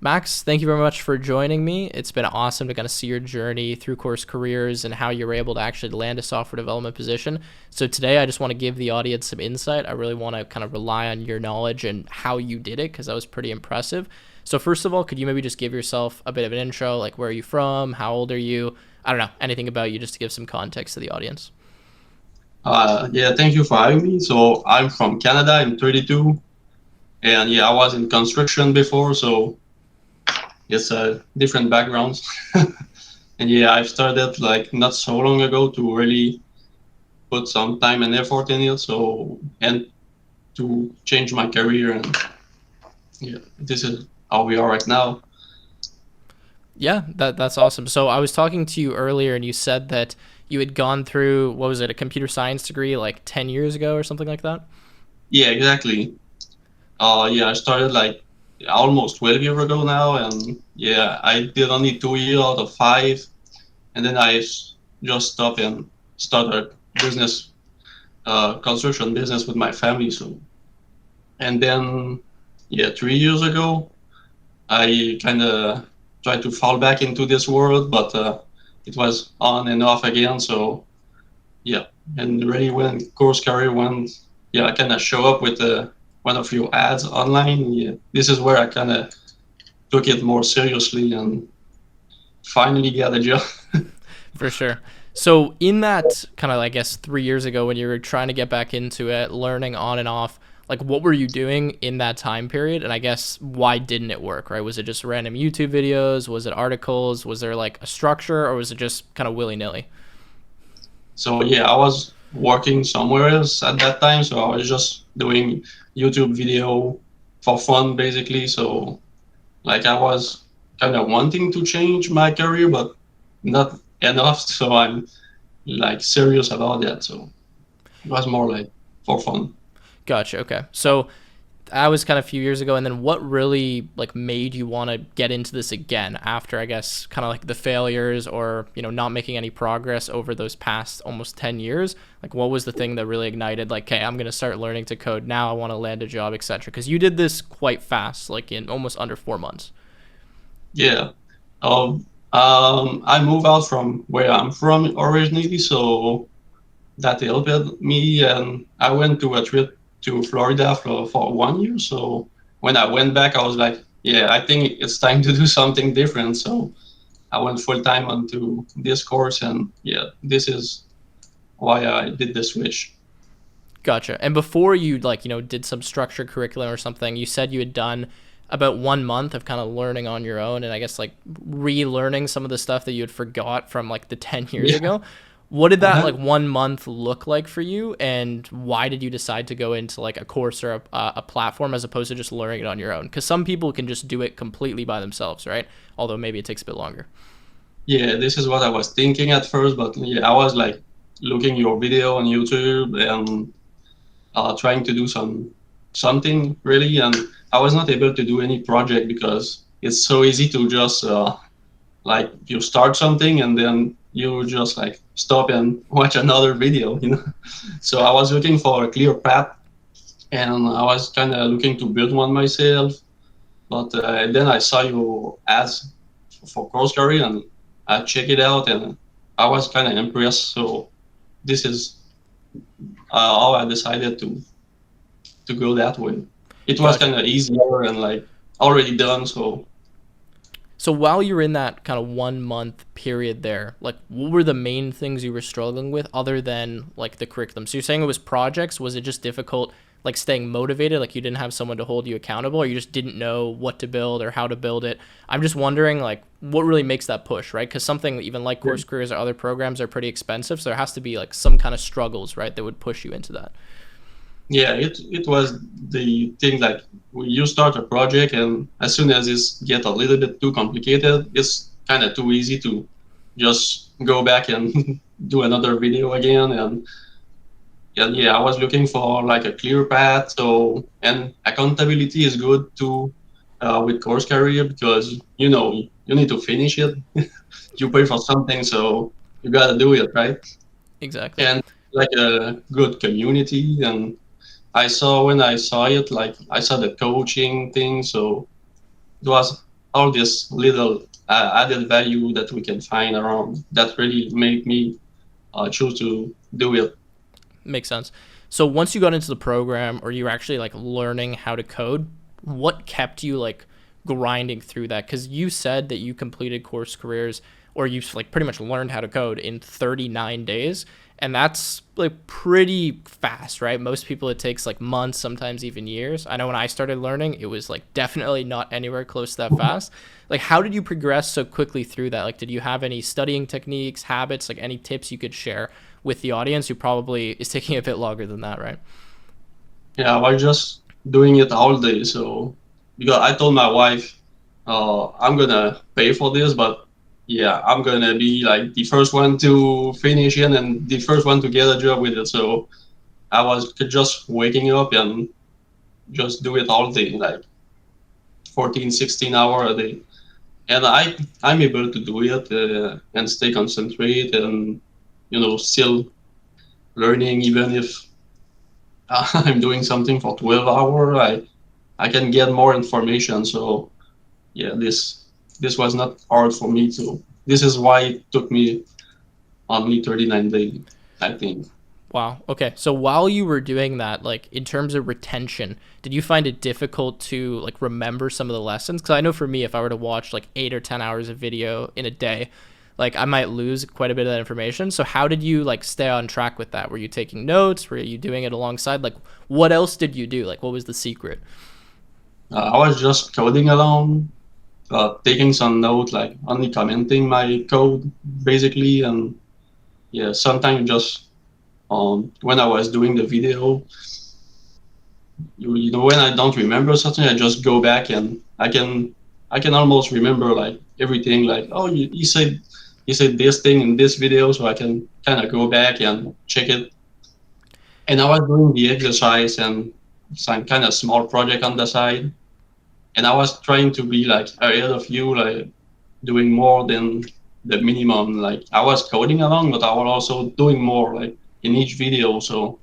Max, thank you very much for joining me. It's been awesome to kind of see your journey through Course Careers and how you were able to actually land a software development position. So today I just want to give the audience some insight. I really want to kind of rely on your knowledge and how you did it because that was pretty impressive. So first of all, could you maybe just give yourself a bit of an intro, like where are you from, how old are you? I don't know, anything about you just to give some context to the audience. Yeah, thank you for having me. So I'm from Canada. I'm 32, and yeah, I was in construction before, so it's different backgrounds. And yeah, I've started like not so long ago to really put some time and effort in it. So and to change my career, and yeah, this is how we are right now. Yeah, that's awesome. So I was talking to you earlier and you said that you had gone through, what was it, a computer science degree like 10 years ago or something like that? Yeah, exactly. Yeah, I started like almost 12 years ago now, and yeah, I did only 2 years out of five, and then just stopped and started a business, construction business with my family. So, and then, yeah, 3 years ago, I kind of tried to fall back into this world, but it was on and off again. So, yeah, and really when Course Career went, yeah, I kind of show up with one of your ads online. Yeah, this is where I kind of took it more seriously and finally got a job. For sure. So in that kind of, I guess, 3 years ago when you were trying to get back into it, learning on and off, like what were you doing in that time period? And I guess why didn't it work, right? Was it just random YouTube videos? Was it articles? Was there like a structure or was it just kind of willy nilly? So yeah, I was working somewhere else at that time, so I was just doing YouTube video for fun basically. So like I was kind of wanting to change my career, but not enough. So I'm like serious about that. So it was more like for fun. Gotcha. Okay. So that was kind of a few years ago. And then what really like made you want to get into this again after, I guess, kind of like the failures or, not making any progress over those past almost 10 years? Like what was the thing that really ignited like, okay, I'm going to start learning to code now. I want to land a job, etc. Because you did this quite fast, like in almost under 4 months. Yeah. I moved out from where I'm from originally, so that helped me. And I went to a trip to Florida for 1 year. So when I went back, I was like, yeah, I think it's time to do something different. So I went full time onto this course, and yeah, this is why I did the switch. Gotcha. And before you like, did some structured curriculum or something, you said you had done about 1 month of kind of learning on your own and I guess like relearning some of the stuff that you had forgot from like the 10 years Yeah. ago. What did that Uh-huh. like 1 month look like for you? And why did you decide to go into like a course or a platform as opposed to just learning it on your own? Because some people can just do it completely by themselves, right? Although maybe it takes a bit longer. Yeah, this is what I was thinking at first, but yeah, I was like looking your video on YouTube and trying to do something really, and I was not able to do any project because it's so easy to just like you start something and then you just like stop and watch another video. So I was looking for a clear path, and I was kind of looking to build one myself, but then I saw your ads for CourseCareer and I checked it out, and I was kind of impressed. So this is how I decided to go that way. It was Gotcha. kind of easier and like already done. So So while you were in that kind of 1 month period there, like what were the main things you were struggling with other than like the curriculum? So you're saying it was projects. Was it just difficult like staying motivated? Like you didn't have someone to hold you accountable or you just didn't know what to build or how to build it? I'm just wondering like what really makes that push, right? Because something even like yeah, Course Careers or other programs are pretty expensive. So there has to be like some kind of struggles, right, that would push you into that. yeah, it was the thing like you start a project, and as soon as it get a little bit too complicated, it's kind of too easy to just go back and do another video again. And yeah, I was looking for like a clear path. So, and accountability is good too with course career, because you need to finish it. You pay for something, so you gotta do it, right? Exactly. And like a good community. And I saw when I saw it, like I saw the coaching thing, so it was all this little added value that we can find around that really make me choose to do it. Makes sense. So once you got into the program or you were actually like learning how to code, what kept you like grinding through that? Because you said that you completed Course Careers or you like pretty much learned how to code in 39 days. And that's like pretty fast, right? Most people it takes like months, sometimes even years. I know when I started learning, it was like definitely not anywhere close to that fast. Like, how did you progress so quickly through that? Like, did you have any studying techniques, habits, like any tips you could share with the audience who probably is taking a bit longer than that, right? Yeah, I was just doing it all day. So because I told my wife, I'm gonna pay for this, but yeah, I'm gonna be like the first one to finish it and the first one to get a job with it. So I was just waking up and just do it all day, like 14, 16 hours a day. And I'm able to do it and stay concentrated and, still learning, even if I'm doing something for 12 hours, I can get more information. So yeah, this was not hard for me to. This is why it took me only 39 days, I think. Wow. Okay. So while you were doing that, like in terms of retention, did you find it difficult to like remember some of the lessons? Because I know for me, if I were to watch like 8 or 10 hours of video in a day, like I might lose quite a bit of that information. So how did you like stay on track with that? Were you taking notes? Were you doing it alongside? Like what else did you do? Like what was the secret? I was just coding along, taking some notes, like only commenting my code basically, and yeah, sometimes just when I was doing the video, when I don't remember something, I just go back and I can almost remember like everything. Like, oh, you said this thing in this video, so I can kind of go back and check it. And I was doing the exercise and some kind of small project on the side, and I was trying to be like ahead of you, like doing more than the minimum. Like I was coding along, but I was also doing more like in each video. So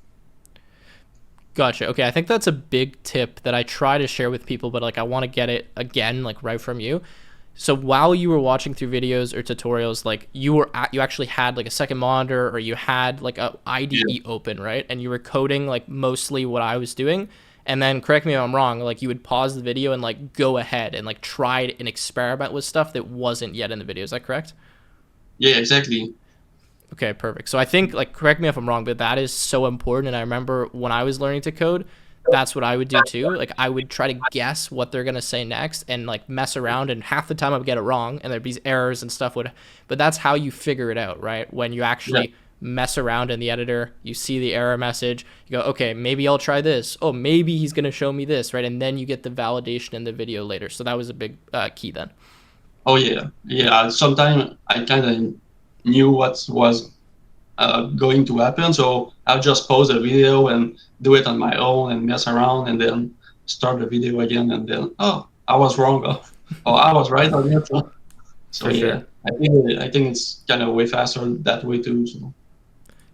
Gotcha. Okay, I think that's a big tip that I try to share with people, but like I want to get it again, like right from you. So while you were watching through videos or tutorials, like you actually had like a second monitor or you had like a yeah, IDE open, right? And you were coding like mostly what I was doing. And then correct me if I'm wrong, like you would pause the video and like go ahead and like try and experiment with stuff that wasn't yet in the video. Is that correct? yeah, exactly. Okay, perfect. So I think, like, correct me if I'm wrong, but that is so important. And I remember when I was learning to code, that's what I would do too. Like, I would try to guess what they're gonna say next and like mess around, and half the time I would get it wrong, and there'd be errors and stuff. But that's how you figure it out, right? When you Yeah. actually mess around in the editor, you see the error message, you go, okay, maybe I'll try this. Oh, maybe he's gonna show me this, right? And then you get the validation in the video later. So that was a big key then. Oh yeah, yeah. Sometimes I kind of knew what was going to happen, so I'll just pause the video and do it on my own and mess around, and then start the video again, and then I was wrong, oh I was right on it. So For yeah, sure. I think it's kind of way faster that way too. So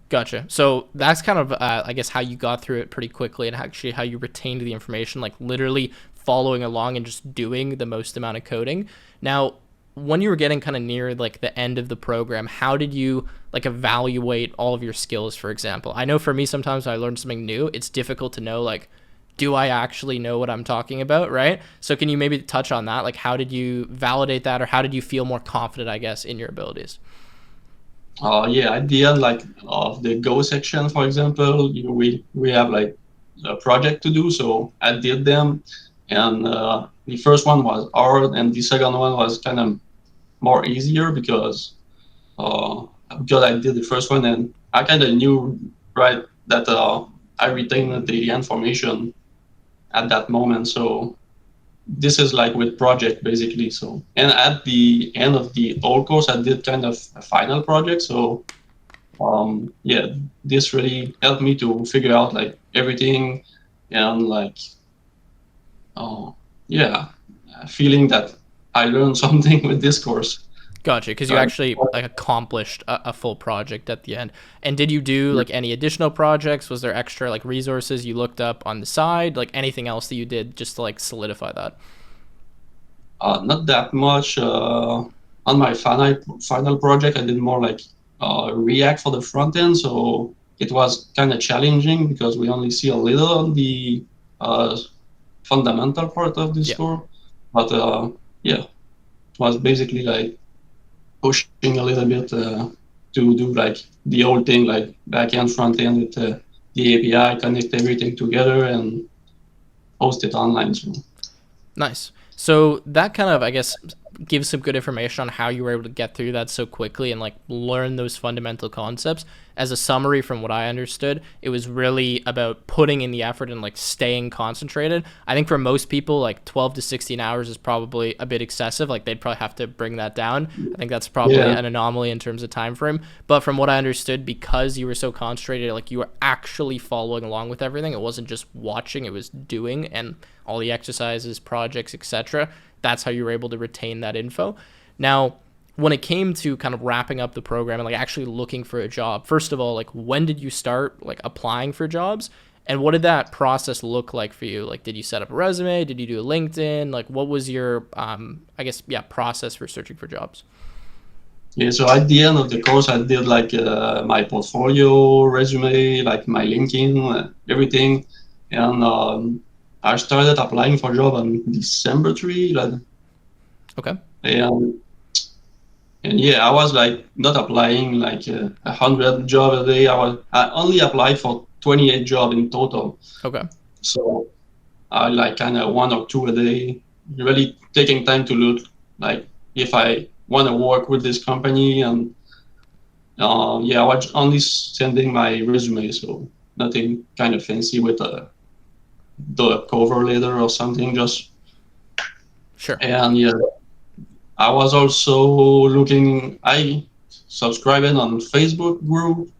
Gotcha. So that's kind of, I guess, how you got through it pretty quickly and actually how you retained the information, like literally following along and just doing the most amount of coding. Now, when you were getting kind of near like the end of the program, how did you like evaluate all of your skills, for example? I know for me, sometimes when I learn something new, it's difficult to know, like, do I actually know what I'm talking about, right? So can you maybe touch on that? Like, how did you validate that, or how did you feel more confident, I guess, in your abilities? yeah, at the end, like of the Go section, for example, we have like a project to do, so I did them, and the first one was hard, and the second one was kind of more easier uh, because I did the first one and I kind of knew right that I retained the information at that moment. So this is like with project basically. So and at the end of the whole course, I did kind of a final project. So yeah, this really helped me to figure out like everything and like uh, yeah, feeling that I learned something with this course. Gotcha, because you Uh, actually like accomplished a full project at the end. And did you do like any additional projects? Was there extra like resources you looked up on the side? Like anything else that you did just to like solidify that? Not that much. On my final project, I did more like React for the front end, so it was kind of challenging because we only see a little on the uh, fundamental part of this Yeah. tour. But yeah, it was basically like pushing a little bit to do like the old thing, like back end, front end with the API, connect everything together and host it online. So Nice. So that kind of, I guess, gives some good information on how you were able to get through that so quickly and like learn those fundamental concepts. As a summary from what I understood, it was really about putting in the effort and like staying concentrated. I think for most people, like 12 to 16 hours is probably a bit excessive. Like they'd probably have to bring that down. I think that's probably yeah, an anomaly in terms of time frame. But from what I understood, because you were so concentrated, like you were actually following along with everything. It wasn't just watching, it was doing, and all the exercises, projects, etc. That's how you were able to retain that info. Now, when it came to kind of wrapping up the program and like actually looking for a job, first of all, like when did you start like applying for jobs? And what did that process look like for you? Like, did you set up a resume? Did you do a LinkedIn? Like, what was your, I guess, yeah, process for searching for jobs? yeah. So at the end of the course, I did like my portfolio, resume, like my LinkedIn, everything, and I started applying for job on December 3, like, Okay. and And yeah, I was like not applying like 100 job a day. I only applied for 28 job in total. Okay. So I like kind of one or two a day. Really taking time to look like if I want to work with this company. And yeah, I was only sending my resume, so nothing kind of fancy with the cover letter or something. Just Sure. and yeah, I was also looking. I subscribed on Facebook group,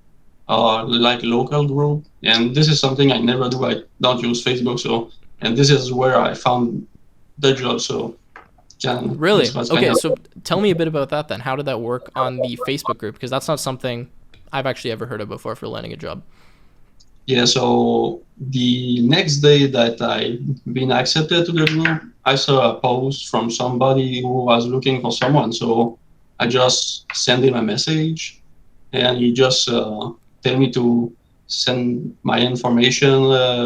like local group, and this is something I never do. I don't use Facebook, so and this is where I found the job. So this Really? was kind Okay. of So tell me a bit about that then. How did that work on the Facebook group? Because that's not something I've actually ever heard of before for landing a job. yeah. So the next day that I been accepted to the group, I saw a post from somebody who was looking for someone. So I just sent him a message and he just tell me to send my information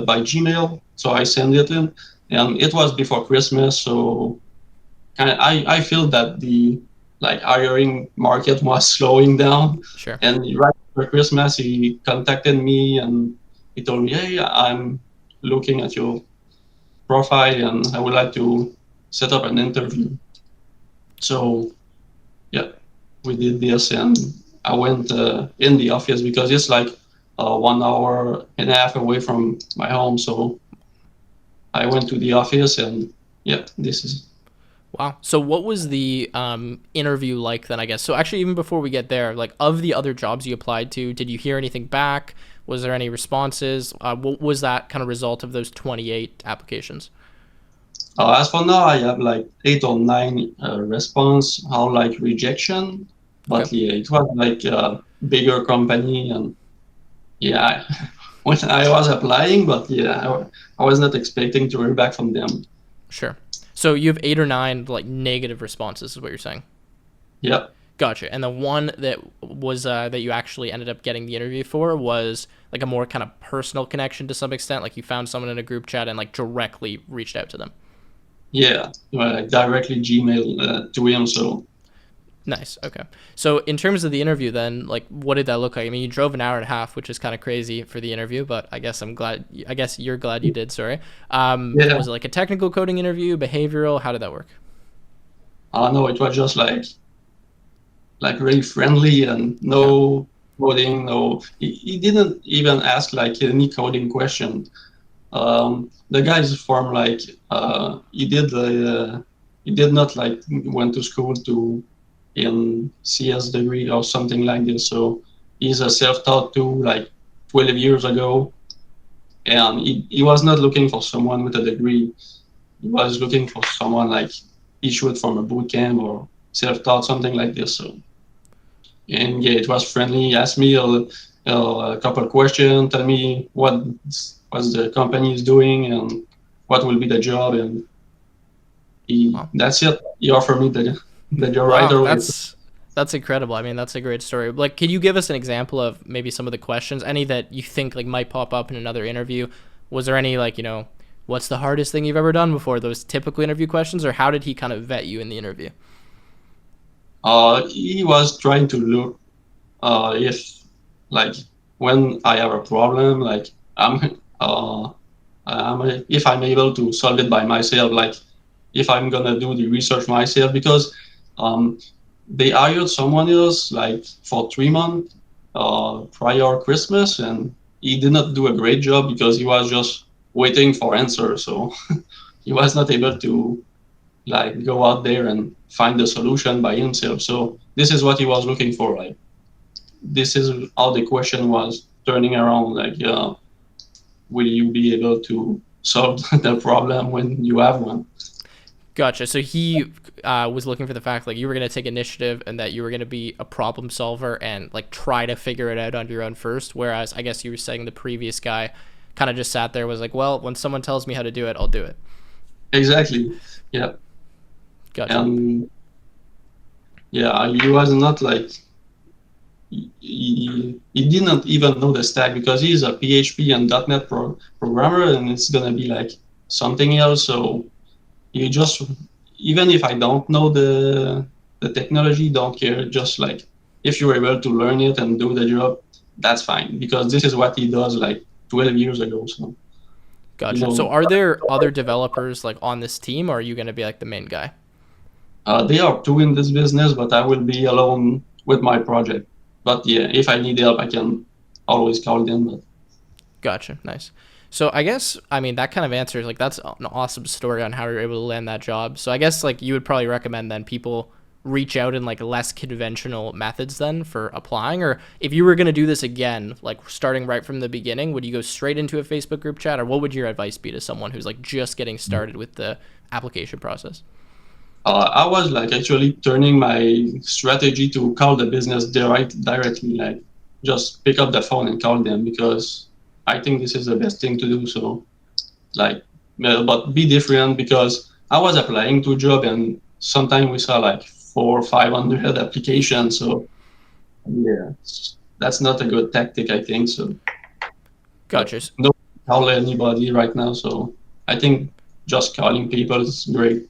by Gmail. So I send it in, and it was before Christmas. So I feel that the like hiring market was slowing down, Sure. and right after Christmas, he contacted me and he told me, "Hey, I'm looking at your profile, and I would like to set up an interview." So yeah, we did this, and I went in the office because it's like 1 hour and a half away from my home. So I went to the office, and yeah, this is Wow. So what was the interview like then, I guess? So actually, even before we get there, like of the other jobs you applied to, did you hear anything back? Was there any responses? What was that kind of result of those 28 applications? as for now, I have like 8 or 9 response, how like rejection, Okay. but yeah, it was like a bigger company, and yeah, when I was applying, but yeah, I was not expecting to hear back from them. Sure. So you have 8 or 9 like negative responses, is what you're saying. Yeah. Gotcha. And the one that was that you actually ended up getting the interview for was like a more kind of personal connection to some extent. Like you found someone in a group chat and like directly reached out to them. Yeah, directly Gmail to him. So Nice. Okay. So in terms of the interview, then, like, what did that look like? I mean, you drove an hour and a half, which is kind of crazy for the interview, but I guess I'm glad. I guess you're glad you did. Sorry. yeah, Was it like a technical coding interview, behavioral? How did that work? no, it was just like really friendly and Okay. no coding. No, he didn't even ask like any coding question. The guys from like he did not like went to school to in CS degree or something like this. So he's a self-taught too, like 12 years ago, and he was not looking for someone with a degree. He was looking for someone like issued from a boot camp or self-taught, something like this. So and yeah, it was friendly. He asked me a couple of questions, tell me what the company is doing and what will be the job, and he, Wow. that's it. He offered me the job right Wow, away. that's incredible. I mean, that's a great story. Like, can you give us an example of maybe some of the questions, any that you think like might pop up in another interview? Was there any like, what's the hardest thing you've ever done before? Those typical interview questions, or how did he kind of vet you in the interview? He was trying to look if like when I have a problem, like I'm if I'm able to solve it by myself, like if I'm gonna do the research myself, because um, they hired someone else like for 3 months prior Christmas, and he did not do a great job because he was just waiting for answers. So he was not able to like go out there and find the solution by himself. So this is what he was looking for. Like this is how the question was turning around. Like, will you be able to solve the problem when you have one? Gotcha. So he was looking for the fact like you were going to take initiative and that you were going to be a problem solver and like try to figure it out on your own first. Whereas I guess you were saying the previous guy kind of just sat there was like, well, when someone tells me how to do it, I'll do it. Exactly. Yeah. Gotcha. And yeah, he was not like he didn't even know the stack because he's a PHP and .NET programmer, and it's gonna be like something else. So you just, even if I don't know the technology, don't care. Just like if you're able to learn it and do the job, that's fine because this is what he does like 12 years ago. So you Gotcha. So know, are there other developers like on this team, or are you going to be like the main guy? they are two in this business, but I will be alone with my project. But yeah, if I need help, I can always call them. But Gotcha. Nice. So I guess I mean that kind of answers like that's an awesome story on how you're able to land that job. So I guess like you would probably recommend then people reach out in like less conventional methods then for applying, or if you were going to do this again like starting right from the beginning, would you go straight into a Facebook group chat, or what would your advice be to someone who's like just getting started with the application process? I was like actually turning my strategy to call the business directly, like just pick up the phone and call them because I think this is the best thing to do. So like, but be different because I was applying to a job and sometimes we saw like 400 or 500 applications. So yeah, that's not a good tactic, I think. So, but Gotcha. no call anybody right now. So I think just calling people is great.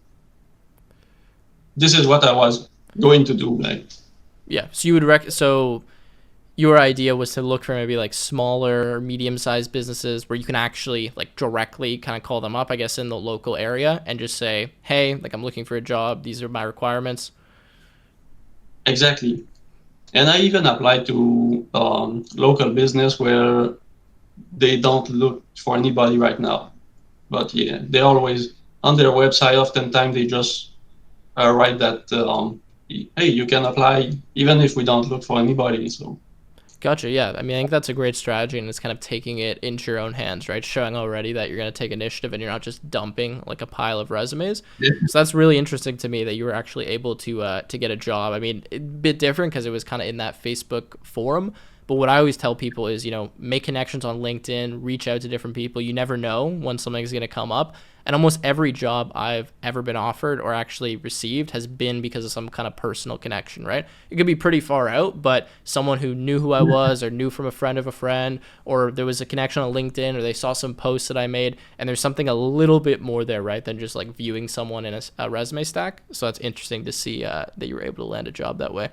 This is what I was going to do. Like, Yeah. So you would so your idea was to look for maybe like smaller or medium sized businesses where you can actually like directly kind of call them up, I guess, in the local area and just say, hey, like I'm looking for a job. These are my requirements. exactly. And I even applied to local business where they don't look for anybody right now. But yeah, they always on their website. Oftentimes they just write that hey, you can apply even if we don't look for anybody. So Gotcha. Yeah. I mean, I think that's a great strategy, and it's kind of taking it into your own hands, right? Showing already that you're going to take initiative and you're not just dumping like a pile of resumes. yeah, So that's really interesting to me that you were actually able to get a job. I mean, a bit different because it was kind of in that Facebook forum. But what I always tell people is, make connections on LinkedIn, reach out to different people. You never know when something's going to come up. And almost every job I've ever been offered or actually received has been because of some kind of personal connection, right? It could be pretty far out, but someone who knew who I was or knew from a friend of a friend, or there was a connection on LinkedIn, or they saw some posts that I made, and there's something a little bit more there, right, than just like viewing someone in a resume stack. So that's interesting to see that you were able to land a job that way.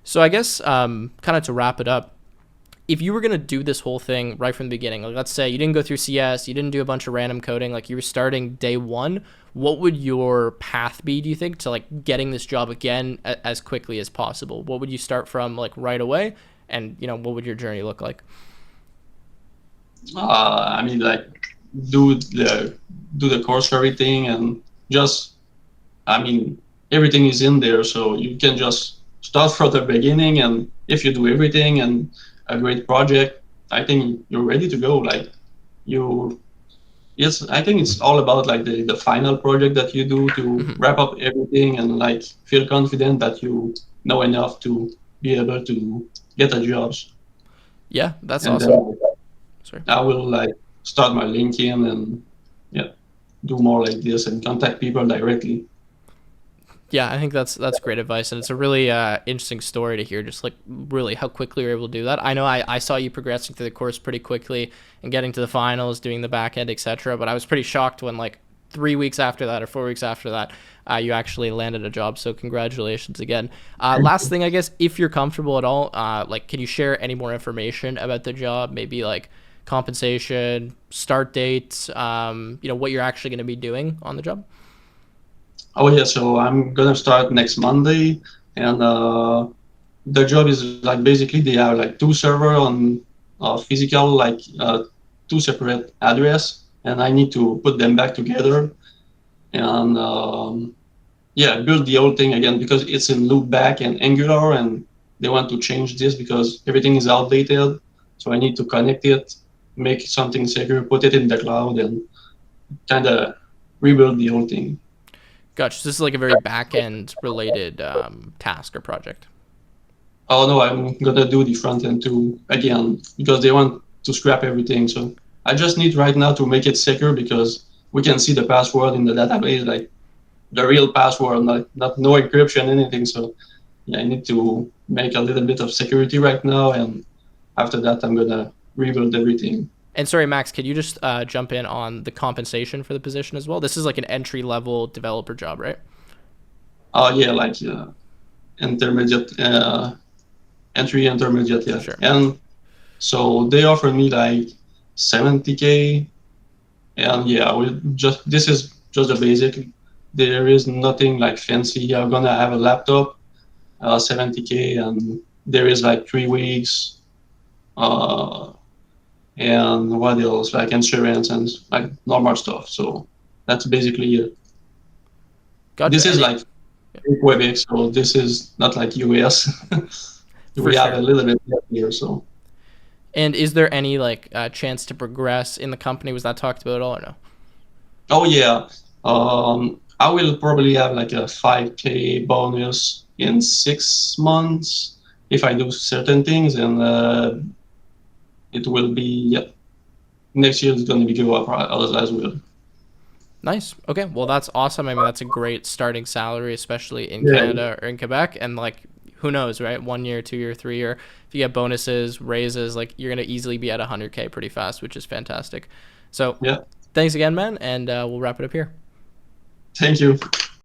So I guess kind of to wrap it up, if you were going to do this whole thing right from the beginning, like let's say you didn't go through CS, you didn't do a bunch of random coding, like you were starting day one, what would your path be, do you think, to like getting this job again as quickly as possible? What would you start from like right away? And, what would your journey look like? I mean, like do the do the course everything and just I mean everything is in there, so you can just start from the beginning. And if you do everything and a great project, I think you're ready to go. Like you, yes, I think it's all about like the final project that you do to Mhm. wrap up everything and like feel confident that you know enough to be able to get a job. Yeah, that's And awesome. then Sorry. I will like start my LinkedIn and yeah. do more like this and contact people directly. Yeah, I think that's great advice, and it's a really interesting story to hear. Just like really how quickly you're able to do that. I know I saw you progressing through the course pretty quickly and getting to the finals, doing the back end, etc. But I was pretty shocked when like 3 weeks after that or 4 weeks after that, you actually landed a job. So congratulations again. Last thing, I guess, if you're comfortable at all, like can you share any more information about the job? Maybe like compensation, start date, what you're actually going to be doing on the job. Oh yeah, so I'm gonna start next Monday, and the job is like basically they have like two server on physical like two separate address, and I need to put them back together and yeah, build the whole thing again because it's in loopback and Angular, and they want to change this because everything is outdated. So I need to connect it, make something secure, put it in the cloud, and kind of rebuild the whole thing. Gotcha. So this is like a very back end related task or project. Oh no, I'm gonna do the front end too again because they want to scrap everything. So I just need right now to make it secure because we can see the password in the database, like the real password, not no encryption, anything. So yeah, I need to make a little bit of security right now, and after that, I'm gonna rebuild everything. And sorry, Max, could you just jump in on the compensation for the position as well? This is like an entry level developer job, right? Oh yeah, like intermediate, entry intermediate, yeah. Sure. And so they offered me like 70K, and yeah, we just this is just the basic. There is nothing like fancy. I'm gonna have a laptop, 70K, and there is like 3 weeks, uh, and what else? Like insurance and like normal stuff. So that's basically it. Gotcha. This is And like Quebec, so this is not like US. for We have a sure. little bit here, so. And is there any like chance to progress in the company? Was that talked about at all or no? Oh yeah, I will probably have like a 5K bonus in 6 months if I do certain things, and it will be yeah, next year is going to be go up as well. Nice. Okay. Well, that's awesome. I mean, that's a great starting salary, especially in Yeah, Canada or in Quebec. And like, who knows, right? 1 year, 2 year, 3 year. If you get bonuses, raises, like you're gonna easily be at 100K pretty fast, which is fantastic. So, yeah. thanks again, man, and we'll wrap it up here. Thank you.